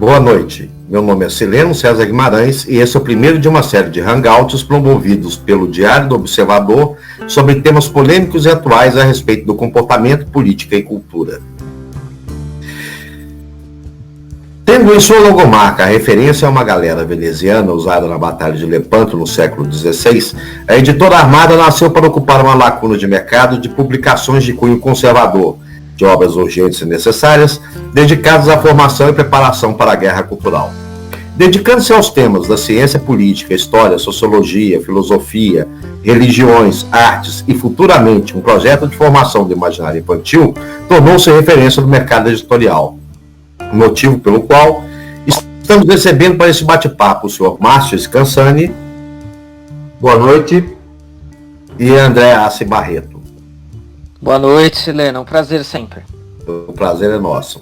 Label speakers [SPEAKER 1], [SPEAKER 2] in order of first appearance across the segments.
[SPEAKER 1] Boa noite, meu nome é Sileno César Guimarães e esse é o primeiro de uma série de hangouts promovidos pelo Diário do Observador sobre temas polêmicos e atuais a respeito do comportamento, política e cultura. Tendo em sua logomarca a referência a uma galera veneziana usada na Batalha de Lepanto no século XVI, a editora Armada nasceu para ocupar uma lacuna de mercado de publicações de cunho conservador, de obras urgentes e necessárias, dedicadas à formação e preparação para a guerra cultural. Dedicando-se aos temas da ciência política, história, sociologia, filosofia, religiões, artes e, futuramente, um projeto de formação do imaginário infantil, tornou-se referência do mercado editorial. Motivo pelo qual estamos recebendo para esse bate-papo o senhor Márcio Scansani.
[SPEAKER 2] Boa noite.
[SPEAKER 1] E André Assi Barreto.
[SPEAKER 3] Boa noite, Sileno. Um prazer sempre.
[SPEAKER 1] O prazer é nosso.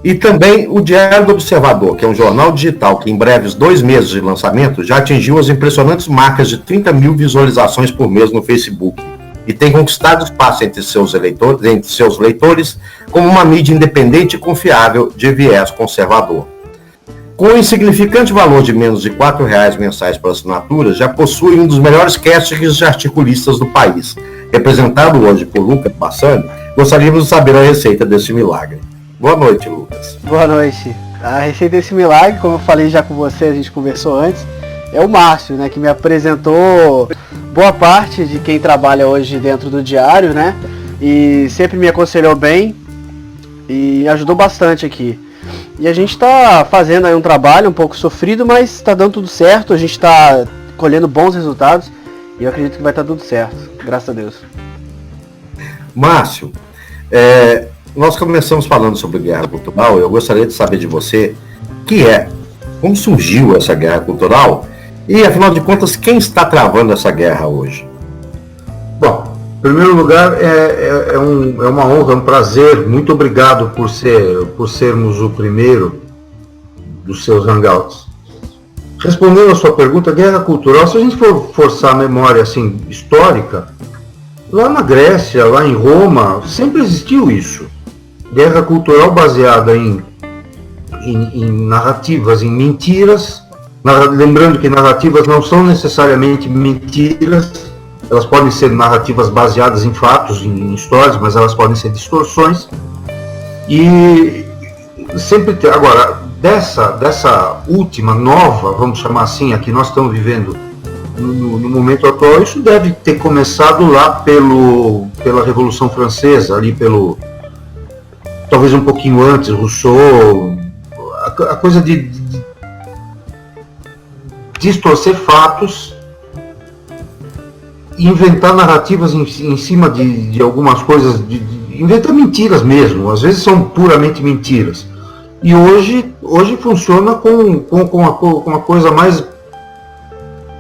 [SPEAKER 1] E também o Diário do Observador, que é um jornal digital que em breves 2 meses de lançamento já atingiu as impressionantes marcas de 30 mil visualizações por mês no Facebook e tem conquistado espaço entre seus leitores como uma mídia independente e confiável de viés conservador. Com um insignificante valor de menos de R$ 4,00 mensais por assinatura, já possui um dos melhores castings de articulistas do país. Representado hoje por Lucas Bassani, gostaríamos de saber a receita desse milagre. Boa noite, Lucas.
[SPEAKER 4] Boa noite. A receita desse milagre, como eu falei já com você, a gente conversou antes, é o Márcio, né, que me apresentou boa parte de quem trabalha hoje dentro do Diário, né, e sempre me aconselhou bem e ajudou bastante aqui. E a gente está fazendo aí um trabalho um pouco sofrido, mas está dando tudo certo, a gente está colhendo bons resultados e eu acredito que vai estar tudo certo, graças a Deus.
[SPEAKER 1] Márcio, nós começamos falando sobre guerra cultural. Eu gostaria de saber de você como surgiu essa guerra cultural e, afinal de contas, quem está travando essa guerra hoje?
[SPEAKER 2] Bom, em primeiro lugar, é uma honra, um prazer. Muito obrigado por sermos o primeiro dos seus hangouts. Respondendo a sua pergunta, guerra cultural, se a gente for forçar a memória assim, histórica, lá na Grécia, lá em Roma, sempre existiu isso. Guerra cultural baseada em narrativas, em mentiras. Lembrando que narrativas não são necessariamente mentiras, elas podem ser narrativas baseadas em fatos, em histórias, mas elas podem ser distorções. E sempre agora, dessa última, nova, vamos chamar assim, a que nós estamos vivendo no momento atual, isso deve ter começado lá pela Revolução Francesa, ali talvez um pouquinho antes, Rousseau, a coisa de distorcer fatos, inventar narrativas em cima de algumas coisas, inventar mentiras mesmo, às vezes são puramente mentiras. E hoje funciona com uma coisa mais...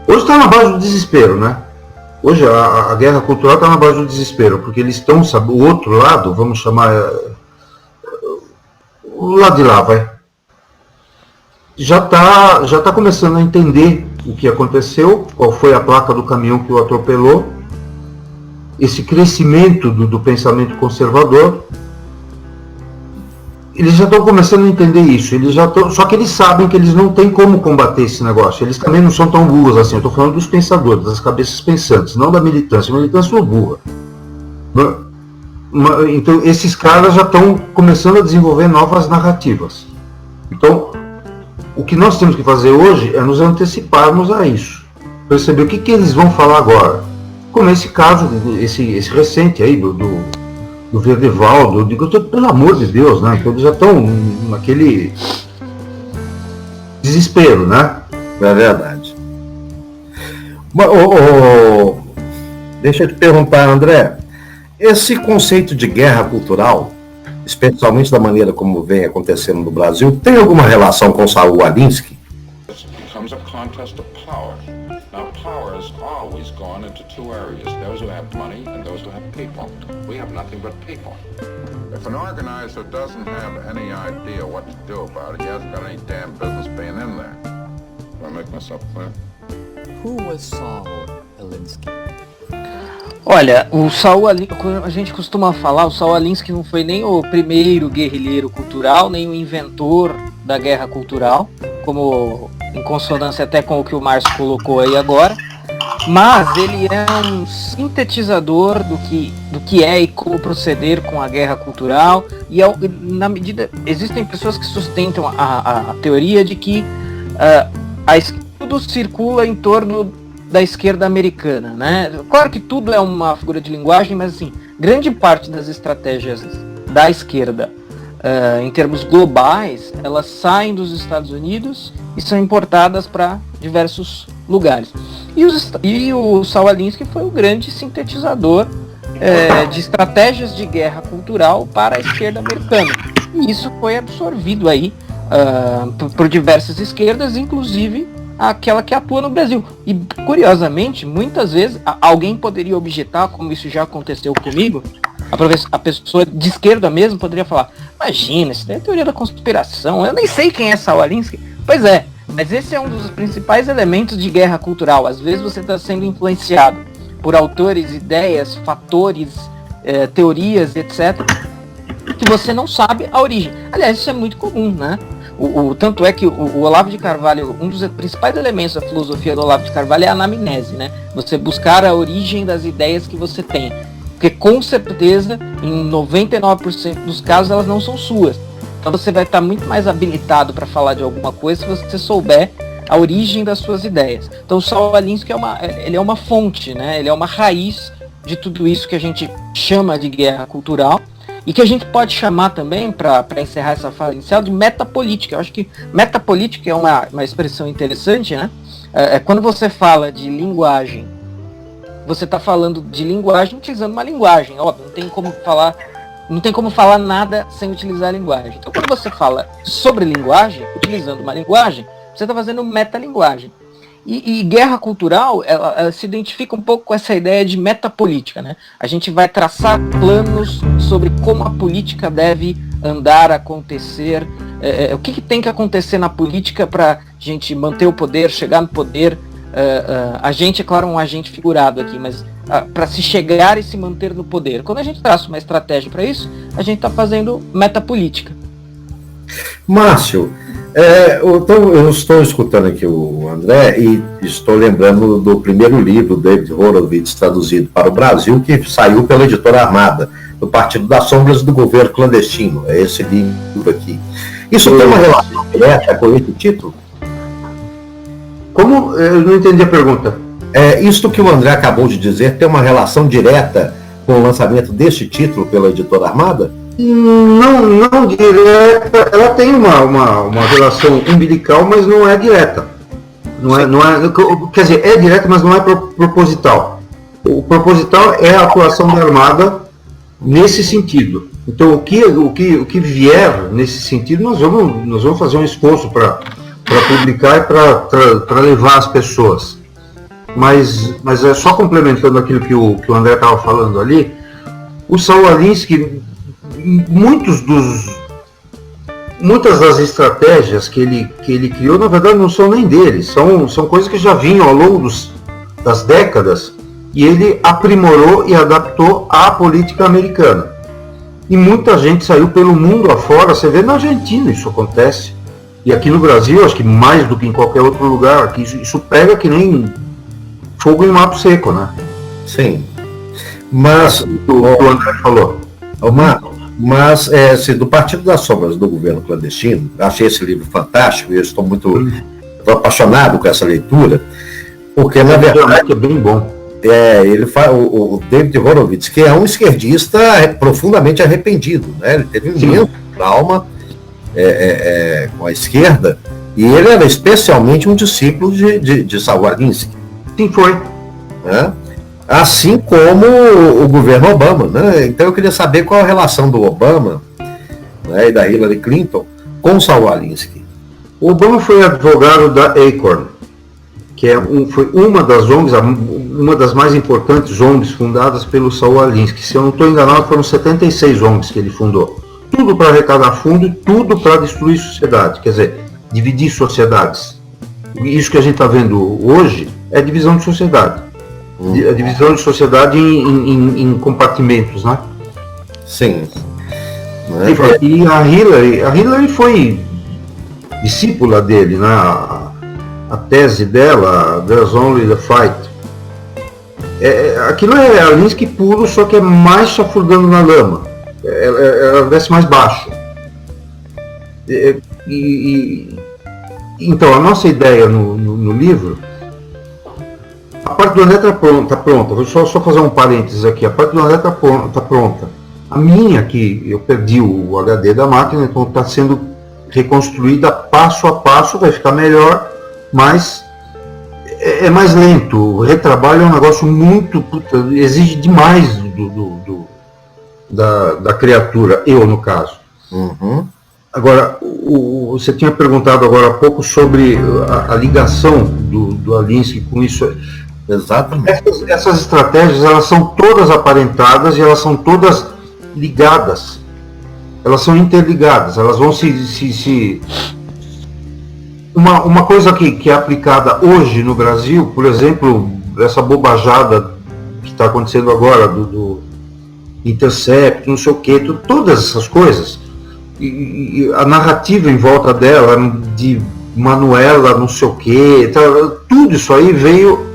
[SPEAKER 2] Hoje está na base do desespero, né? Hoje a guerra cultural está na base do desespero, porque eles estão, sabe, o outro lado, vamos chamar... o lado de lá, já está começando a entender o que aconteceu, qual foi a placa do caminhão que o atropelou, esse crescimento do pensamento conservador. Eles já estão começando a entender isso, só que eles sabem que eles não têm como combater esse negócio, eles também não são tão burros assim, eu estou falando dos pensadores, das cabeças pensantes, não da militância, a militância é burra. Então esses caras já estão começando a desenvolver novas narrativas. Então, o que nós temos que fazer hoje é nos anteciparmos a isso, perceber o que eles vão falar agora, como esse caso, esse recente aí do Verdevaldo, pelo amor de Deus, né? Então eles já estão naquele desespero, né?
[SPEAKER 1] É verdade. Deixa eu te perguntar, André, esse conceito de guerra cultural, especialmente da maneira como vem acontecendo no Brasil, tem alguma relação com Saul Alinsky?
[SPEAKER 5] Becomes a contest of power. Now power has always gone into 2 areas, those who have money and those who have people. We have nothing but people. If an organizer doesn't have any idea what to do about it, he hasn't got any damn business being in there. Do I make myself clear?
[SPEAKER 6] Who was Saul Alinsky?
[SPEAKER 3] Olha, o Saul Alinsky, a gente costuma falar, o Saul Alinsky não foi nem o primeiro guerrilheiro cultural, nem o inventor da guerra cultural, como em consonância até com o que o Márcio colocou aí agora, mas ele é um sintetizador do que é e como proceder com a guerra cultural, e existem pessoas que sustentam a teoria de que tudo circula em torno da esquerda americana, né? Claro que tudo é uma figura de linguagem, mas assim, grande parte das estratégias da esquerda, em termos globais, elas saem dos Estados Unidos e são importadas para diversos lugares. E o Saul Alinsky foi o grande sintetizador de estratégias de guerra cultural para a esquerda americana. E isso foi absorvido aí por diversas esquerdas, pesquisas, inclusive aquela que atua no Brasil. E, curiosamente, muitas vezes, alguém poderia objetar, como isso já aconteceu comigo, a pessoa de esquerda mesmo poderia falar: imagina, isso daí é teoria da conspiração, eu nem sei quem é Saul Alinsky. Pois é, mas esse é um dos principais elementos de guerra cultural. Às vezes você está sendo influenciado por autores, ideias, fatores, teorias, etc., que você não sabe a origem. Aliás, isso é muito comum, né? Tanto é que o Olavo de Carvalho, um dos principais elementos da filosofia do Olavo de Carvalho é a anamnese, né? Você buscar a origem das ideias que você tem. Porque com certeza, em 99% dos casos, elas não são suas. Então você vai estar muito mais habilitado para falar de alguma coisa se você souber a origem das suas ideias. Então o Saul Alinsky ele é uma fonte, né? Ele é uma raiz de tudo isso que a gente chama de guerra cultural. E que a gente pode chamar também, para encerrar essa fala inicial, de metapolítica. Eu acho que metapolítica é uma expressão interessante, né? Quando você fala de linguagem, você está falando de linguagem utilizando uma linguagem. Óbvio, não tem como falar nada sem utilizar a linguagem. Então, quando você fala sobre linguagem, utilizando uma linguagem, você está fazendo metalinguagem. E guerra cultural, ela se identifica um pouco com essa ideia de metapolítica, né? A gente vai traçar planos sobre como a política deve andar, acontecer, o que tem que acontecer na política para a gente manter o poder, chegar no poder. A gente, é claro, um agente figurado aqui, mas para se chegar e se manter no poder. Quando a gente traça uma estratégia para isso, a gente está fazendo metapolítica.
[SPEAKER 1] Márcio, eu estou escutando aqui o André e estou lembrando do primeiro livro, David Horowitz, traduzido para o Brasil, que saiu pela Editora Armada, do Partido das Sombras do Governo Clandestino. É esse livro aqui. Isso tem uma relação direta com esse título?
[SPEAKER 2] Como? Eu não entendi a pergunta.
[SPEAKER 1] Isto que o André acabou de dizer tem uma relação direta com o lançamento deste título pela Editora Armada?
[SPEAKER 2] Não direta. Ela tem uma relação umbilical, mas não é direta. Quer dizer, é direta, mas não é proposital. O proposital é a atuação da Armada nesse sentido. Então, o que vier nesse sentido, nós vamos fazer um esforço para publicar e para levar as pessoas. Mas é só complementando aquilo que o André estava falando ali, o Saul Alinsky, muitas das estratégias que ele criou, na verdade, não são nem dele, são coisas que já vinham ao longo das décadas, e ele aprimorou e adaptou à política americana. E muita gente saiu pelo mundo afora. Você vê na Argentina isso acontece, e aqui no Brasil, acho que mais do que em qualquer outro lugar, aqui isso pega que nem fogo em mato seco, né?
[SPEAKER 1] Sim. Mas
[SPEAKER 2] o André falou.
[SPEAKER 1] Mas do Partido das Sombras do Governo Clandestino, achei esse livro fantástico e eu estou apaixonado com essa leitura, porque na verdade
[SPEAKER 2] é bem bom.
[SPEAKER 1] Ele o David Horowitz, que é um esquerdista profundamente arrependido, né? Ele teve um imenso trauma com a esquerda, e ele era especialmente um discípulo de Saul Alinsky.
[SPEAKER 2] Sim, foi.
[SPEAKER 1] Né? Assim como o governo Obama, né? Então eu queria saber qual a relação do Obama, né, e da Hillary Clinton com Saul Alinsky.
[SPEAKER 2] O Obama foi advogado da Acorn, que foi uma das ONGs, uma das mais importantes ONGs fundadas pelo Saul Alinsky. Se eu não estou enganado, foram 76 ONGs que ele fundou. Tudo para arrecadar fundo e tudo para destruir sociedade, quer dizer, dividir sociedades. Isso que a gente está vendo hoje é divisão de sociedade. A divisão de sociedade em compartimentos, né?
[SPEAKER 1] Sim.
[SPEAKER 2] E a Hillary foi discípula dele, né? A tese dela, There's Only the Fight. Aquilo é Alinsky puro, só que é mais chafurdando na lama. Ela desce mais baixo. Então, a nossa ideia no livro, a parte do André está pronta. Vou só fazer um parênteses aqui. A parte do André está pronta. A minha, que eu perdi o HD da máquina, então está sendo reconstruída passo a passo, vai ficar melhor, mas é mais lento. O retrabalho é um negócio muito... exige demais da criatura, eu no caso.
[SPEAKER 1] Uhum.
[SPEAKER 2] Agora, você tinha perguntado agora há pouco sobre a ligação do Alinsky com isso.
[SPEAKER 1] Exatamente.
[SPEAKER 2] Essas estratégias, elas são todas aparentadas e elas são todas ligadas. Elas são interligadas, elas vão se... Uma coisa que é aplicada hoje no Brasil, por exemplo, essa bobajada que está acontecendo agora, do Intercept, não sei o quê, todas essas coisas, e a narrativa em volta dela, de Manuela, não sei o quê, tudo isso aí veio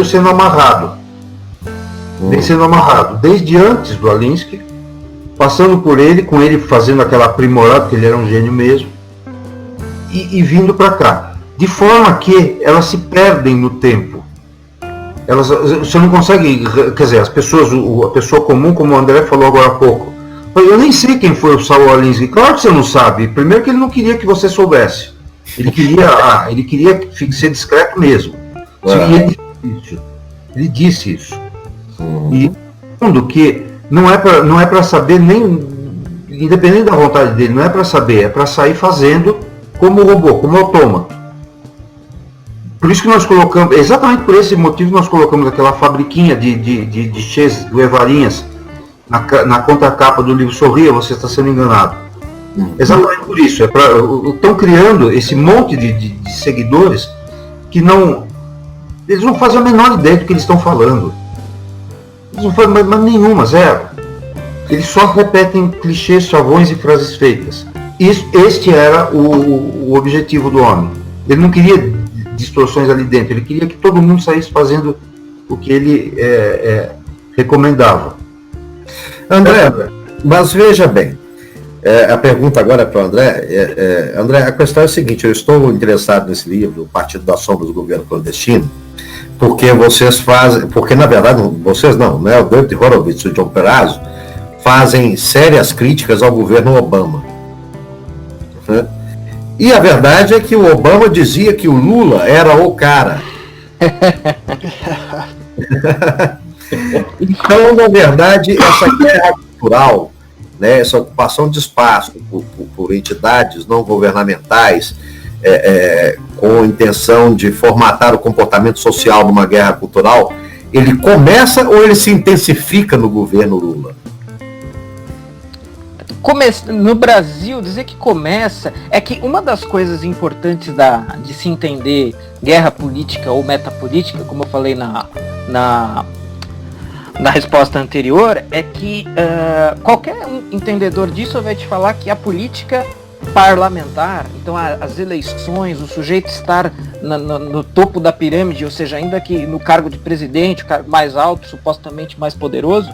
[SPEAKER 2] sendo amarrado. Vem sendo amarrado, desde antes do Alinsky, passando por ele, com ele fazendo aquela aprimorada, porque ele era um gênio mesmo, e vindo para cá. De forma que elas se perdem no tempo. Você não consegue, quer dizer, a pessoa comum, como o André falou agora há pouco, eu nem sei quem foi o Saul Alinsky. Claro que você não sabe. Primeiro que ele não queria que você soubesse. Ele queria ser discreto mesmo. Ele disse isso. E segundo, que não é para saber, nem independente da vontade dele, não é para saber, é para sair fazendo como robô, como autômato. Por isso que nós colocamos, exatamente por esse motivo, nós colocamos aquela fabriquinha de cheias do Evarinhas na contracapa do livro Sorria, você está sendo enganado. Exatamente por isso. Estão criando esse monte de seguidores que eles não fazem a menor ideia do que eles estão falando. Eles não fazem mais nenhuma, zero. Eles só repetem clichês, chavões e frases feitas. Este era o objetivo do homem. Ele não queria distorções ali dentro, ele queria que todo mundo saísse fazendo o que ele recomendava.
[SPEAKER 1] André, mas veja bem, a pergunta agora para o André. André, a questão é a seguinte: eu estou interessado nesse livro, O Partido das Sombras do Governo Clandestino, porque na verdade, vocês não, né? O David Horowitz e o John Perazzo fazem sérias críticas ao governo Obama. Né? E a verdade é que o Obama dizia que o Lula era o cara. Então, na verdade, essa guerra cultural, né, essa ocupação de espaço por entidades não governamentais, com a intenção de formatar o comportamento social numa guerra cultural, ele começa ou ele se intensifica no governo Lula?
[SPEAKER 3] No Brasil, dizer que começa é que uma das coisas importantes de se entender guerra política ou metapolítica, como eu falei na resposta anterior, é que qualquer entendedor disso vai te falar que a política parlamentar, então as eleições, o sujeito estar no topo da pirâmide, ou seja, ainda que no cargo de presidente, o cargo mais alto, supostamente mais poderoso,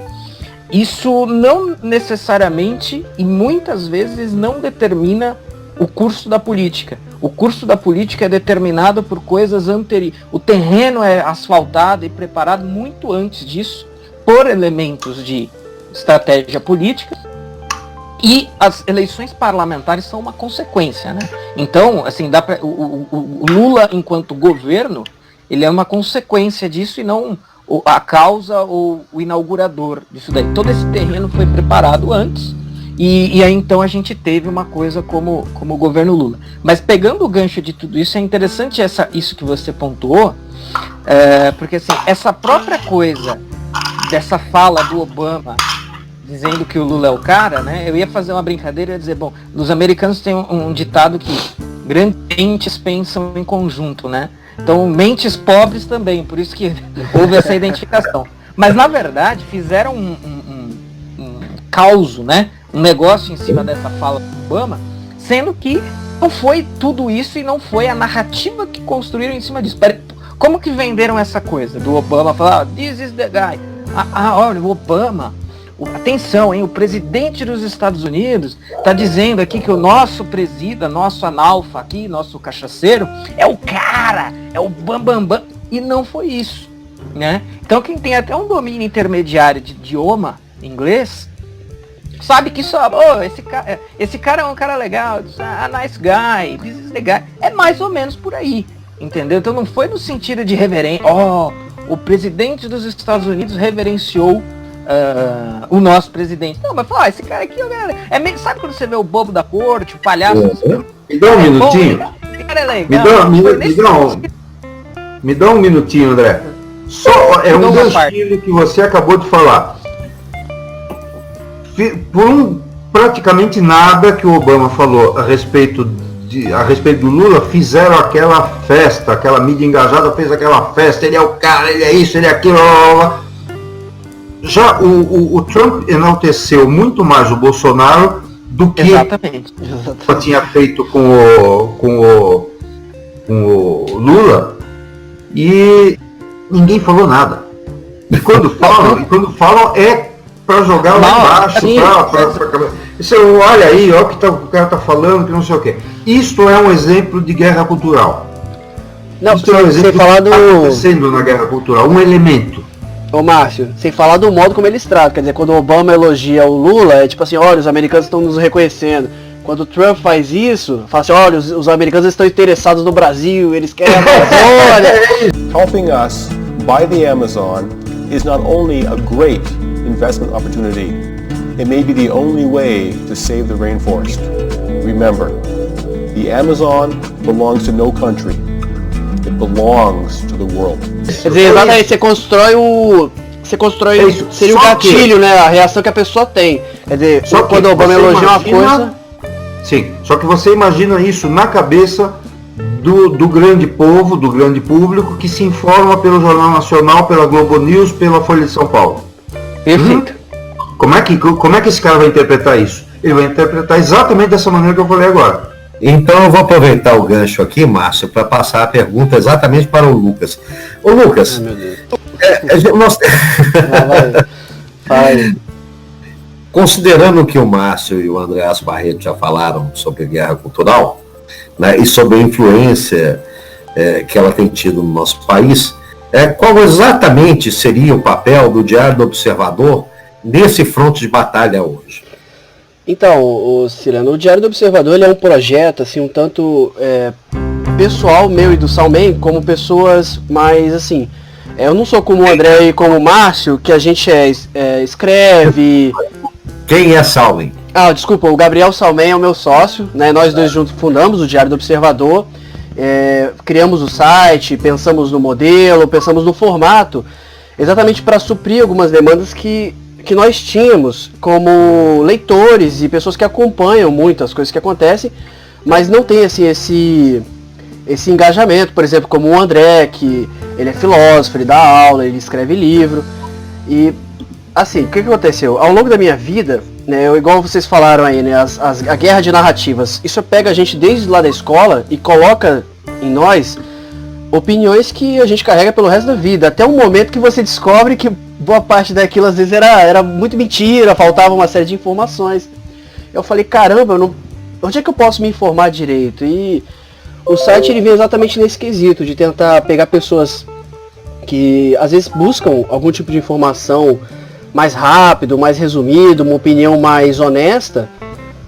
[SPEAKER 3] isso não necessariamente e muitas vezes não determina o curso da política. O curso da política é determinado por coisas anteriores. O terreno é asfaltado e preparado muito antes disso por elementos de estratégia política, e as eleições parlamentares são uma consequência, né? Então, assim, o Lula enquanto governo, ele é uma consequência disso e não a causa ou o inaugurador disso daí. Todo esse terreno foi preparado antes e aí então a gente teve uma coisa como o governo Lula. Mas pegando o gancho de tudo isso, é interessante isso que você pontuou, porque assim, essa própria coisa dessa fala do Obama dizendo que o Lula é o cara, né? Eu ia fazer uma brincadeira e ia dizer, bom, os americanos têm um ditado que grandes mentes pensam em conjunto, né? Então, mentes pobres também, por isso que houve essa identificação. Mas, na verdade, fizeram um causo, né? Um negócio em cima dessa fala do Obama, sendo que Não foi tudo isso e não foi a narrativa que construíram em cima disso. Como que venderam essa coisa do Obama falar, this is the guy. Olha, o Obama, atenção, hein, o presidente dos Estados Unidos tá dizendo aqui que o nosso presida, nosso analfa aqui, nosso cachaceiro, é o cara, é o bambambam. E não foi isso, né? Então quem tem até um domínio intermediário de idioma inglês, sabe que só, esse cara é um cara legal, nice guy, this is the guy. É mais ou menos por aí, entendeu? Então não foi no sentido de reverência, o presidente dos Estados Unidos reverenciou o nosso presidente. Não, mas fala, esse cara aqui, é meio, sabe quando você vê o bobo da corte, o palhaço?
[SPEAKER 2] Me dá um minutinho.
[SPEAKER 3] Esse cara é legal.
[SPEAKER 2] Me dá um minutinho, André. Só é um ganchinho que você acabou de falar. Por praticamente nada que o Obama falou a respeito do Lula, fizeram aquela festa, aquela mídia engajada fez aquela festa, ele é o cara, ele é isso, ele é aquilo, Já o Trump enalteceu muito mais o Bolsonaro do que tinha feito com o Lula, e ninguém falou nada. E quando falam é para jogar lá embaixo, isso, olha aí, olha o que o cara tá falando, que não sei o quê. Isto é um exemplo de guerra cultural.
[SPEAKER 4] Não,
[SPEAKER 2] Isto é um exemplo
[SPEAKER 4] falar
[SPEAKER 2] que está acontecendo na guerra cultural, um elemento.
[SPEAKER 4] Ô Márcio, sem falar do modo como eles tratam, quer dizer, quando o Obama elogia o Lula, é tipo assim, olha, os americanos estão nos reconhecendo. Quando o Trump faz isso, fala assim, olha, os americanos estão interessados no Brasil, eles querem a Amazônia.
[SPEAKER 7] Helping us buy the Amazon is not only a great investment opportunity, it may be the only way to save the rainforest. Remember, the Amazon belongs to no country. It belongs to the world.
[SPEAKER 4] Quer dizer, exatamente, seria o gatilho, né, a reação que a pessoa tem. Quer dizer, quando o Obama elogia uma coisa...
[SPEAKER 2] Sim, só que você imagina isso na cabeça do grande povo, do grande público, que se informa pelo Jornal Nacional, pela Globo News, pela Folha de São Paulo.
[SPEAKER 4] Perfeito.
[SPEAKER 2] Como é que esse cara vai interpretar isso? Ele vai interpretar exatamente dessa maneira que eu falei agora.
[SPEAKER 1] Então eu vou aproveitar o gancho aqui, Márcio, para passar a pergunta exatamente para o Lucas. Ô Lucas,
[SPEAKER 4] meu Deus. Vai.
[SPEAKER 1] Considerando que o Márcio e o Andreas Barreto já falaram sobre guerra cultural, né, e sobre a influência que ela tem tido no nosso país, qual exatamente seria o papel do Diário do Observador nesse fronte de batalha hoje?
[SPEAKER 4] Então, Cirano, o Diário do Observador ele é um projeto assim, um tanto pessoal meu e do Salmen, como pessoas mais assim. Eu não sou como o André e como o Márcio, que a gente escreve.
[SPEAKER 1] Quem é Salmen?
[SPEAKER 4] Desculpa, o Gabriel Salmen é o meu sócio, né? Nós dois juntos fundamos o Diário do Observador, criamos o site, pensamos no modelo, pensamos no formato, exatamente para suprir algumas demandas que nós tínhamos como leitores e pessoas que acompanham muito as coisas que acontecem, mas não tem assim, esse engajamento, por exemplo, como o André, que ele é filósofo, ele dá aula, ele escreve livro. E assim, o que aconteceu? Ao longo da minha vida, né, igual vocês falaram aí, né, a guerra de narrativas, isso pega a gente desde lá da escola e coloca em nós opiniões que a gente carrega pelo resto da vida, até o momento que você descobre que boa parte daquilo às vezes era muito mentira, faltava uma série de informações. Eu falei, caramba, onde é que eu posso me informar direito? E o site ele vem exatamente nesse quesito, de tentar pegar pessoas que às vezes buscam algum tipo de informação mais rápido, mais resumido, uma opinião mais honesta,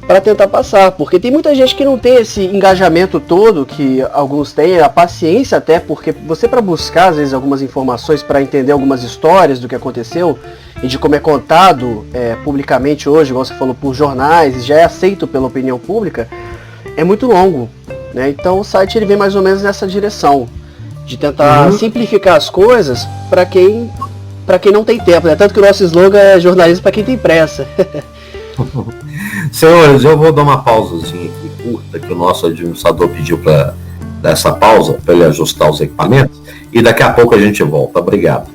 [SPEAKER 4] para tentar passar, porque tem muita gente que não tem esse engajamento todo que alguns têm, a paciência até, porque você para buscar às vezes algumas informações para entender algumas histórias do que aconteceu e de como é contado publicamente hoje, igual você falou, por jornais, e já é aceito pela opinião pública, é muito longo, né? Então o site ele vem mais ou menos nessa direção, de tentar simplificar as coisas para quem não tem tempo, né? Tanto que o nosso slogan é jornalismo para quem tem pressa.
[SPEAKER 1] Senhores, eu vou dar uma pausazinha aqui curta, que o nosso administrador pediu para dar essa pausa, para ele ajustar os equipamentos, e daqui a pouco a gente volta. Obrigado.